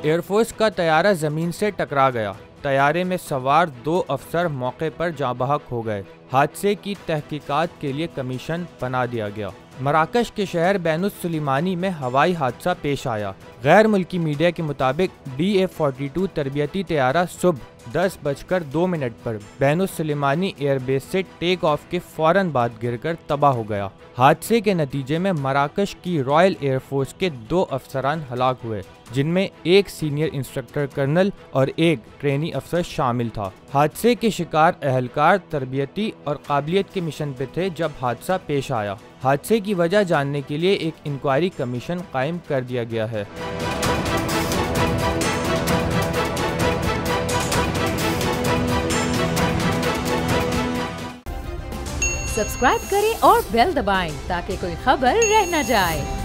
Air force का तैयारा ज़मीन से टकरा गया। तैयारे में सवार 2 अफसर मौके पर जाँ बहक हो गए। हादसे की तहकीकात के लिए कमीशन बना दिया गया। मराकश के शहर बैनुस सुलेमानी में हवाई हादसा पेश आया। गैर मुल्की मीडिया के मुताबिक DA-42 तरबियती तैयारा सुबह 10:02 पर बैनुस सुलेमानी एयरबेस से टेक ऑफ के फौरन बाद गिरकर तबाह हो गया। हादसे के नतीजे में मराकश की रॉयल एयरफोर्स के 2 अफसरान हलाक हुए, जिनमें एक सीनियर इंस्ट्रक्टर कर्नल और एक ट्रेनी अफसर शामिल था। हादसे के शिकार अहलकार तरबियती और काबिलियत के मिशन पे थे जब हादसा पेश आया। हादसे की वजह जानने के लिए एक इंक्वायरी कमीशन कायम कर दिया गया है। सब्सक्राइब करें और बेल दबाएं ताकि कोई खबर रह न जाए।